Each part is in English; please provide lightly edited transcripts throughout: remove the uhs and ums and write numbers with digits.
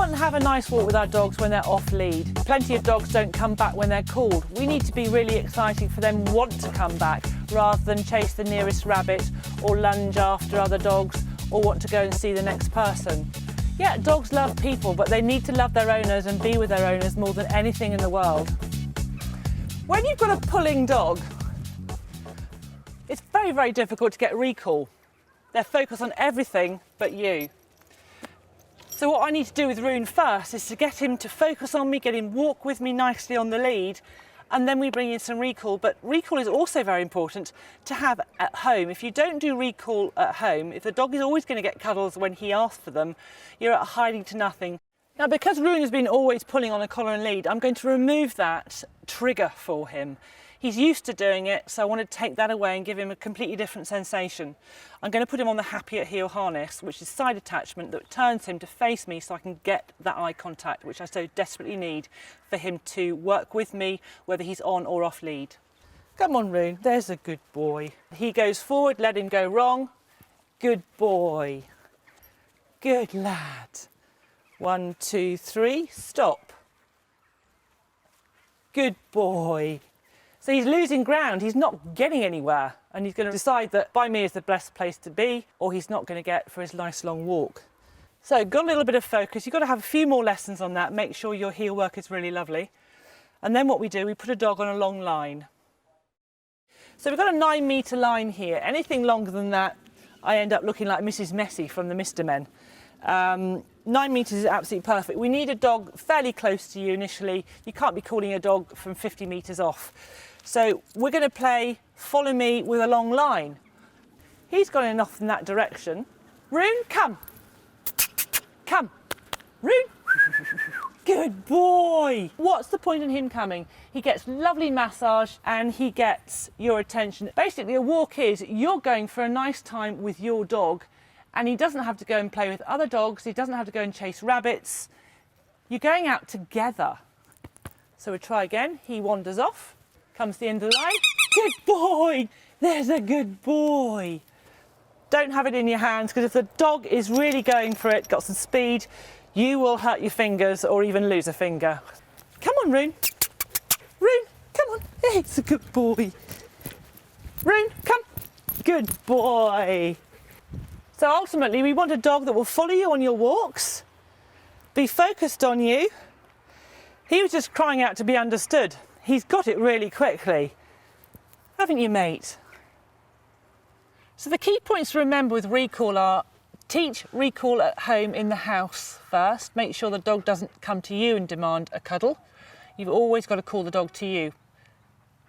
want to have a nice walk with our dogs when they're off lead. Plenty of dogs don't come back when they're called. We need to be really exciting for them want to come back rather than chase the nearest rabbit or lunge after other dogs or want to go and see the next person. Yeah, dogs love people, but they need to love their owners and be with their owners more than anything in the world. When you've got a pulling dog, it's very, very difficult to get recall. They're focused on everything but you. So what I need to do with Rune first is to get him to focus on me, get him walk with me nicely on the lead, and then we bring in some recall. But recall is also very important to have at home. If you don't do recall at home, if the dog is always going to get cuddles when he asks for them, you're at hiding to nothing. Now, because Rune has been always pulling on a collar and lead, I'm going to remove that trigger for him. He's used to doing it, so I want to take that away and give him a completely different sensation. I'm going to put him on the Happy at Heel harness, which is side attachment that turns him to face me so I can get that eye contact, which I so desperately need for him to work with me, whether he's on or off lead. Come on, Rune, there's a good boy. He goes forward, let him go wrong. Good boy. Good lad. 1, 2, 3, stop. Good boy. So he's losing ground, he's not getting anywhere, and he's going to decide that by me is the best place to be, or he's not going to get for his nice long walk. So got a little bit of focus. You've got to have a few more lessons on that, make sure your heel work is really lovely. And then what we do, we put a dog on a long line. So we've got a 9-metre line here. Anything longer than that, I end up looking like Mrs. Messy from the Mr. Men. 9 metres is absolutely perfect. We need a dog fairly close to you initially. You can't be calling a dog from 50 metres off. So we're going to play follow me with a long line. He's gone enough in that direction. Rune, come. Come. Rune. Good boy. What's the point in him coming? He gets lovely massage and he gets your attention. Basically, a walk is you're going for a nice time with your dog, and he doesn't have to go and play with other dogs. He doesn't have to go and chase rabbits. You're going out together. So we try again. He wanders off, comes to the end of the line. Good boy. There's a good boy. Don't have it in your hands, because if the dog is really going for it, got some speed, you will hurt your fingers or even lose a finger. Come on, Rune. Rune, come on. It's a good boy. Rune, come. Good boy. So ultimately, we want a dog that will follow you on your walks, be focused on you. He was just crying out to be understood. He's got it really quickly. Haven't you, mate? So the key points to remember with recall are: teach recall at home in the house first. Make sure the dog doesn't come to you and demand a cuddle. You've always got to call the dog to you.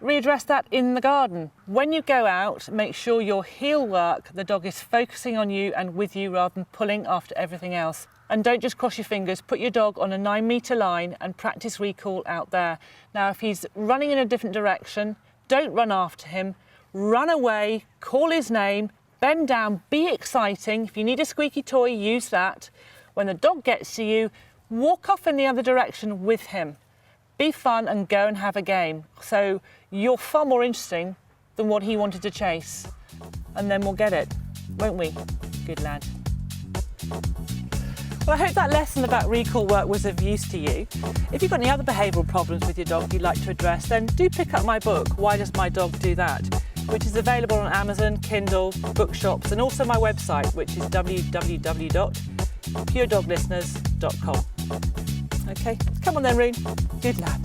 Readdress that in the garden. When you go out, make sure your heel work, the dog is focusing on you and with you rather than pulling after everything else. And don't just cross your fingers. Put your dog on a 9-metre line and practice recall out there. Now, if he's running in a different direction, don't run after him. Run away, call his name, bend down, be exciting. If you need a squeaky toy, use that. When the dog gets to you, walk off in the other direction with him. Be fun and go and have a game. So you're far more interesting than what he wanted to chase. And then we'll get it, won't we? Good lad. Well, I hope that lesson about recall work was of use to you. If you've got any other behavioural problems with your dog you'd like to address, then do pick up my book, Why Does My Dog Do That?, which is available on Amazon, Kindle, bookshops, and also my website, which is www.puredoglisteners.com. Okay, come on then, Rune. Good lad.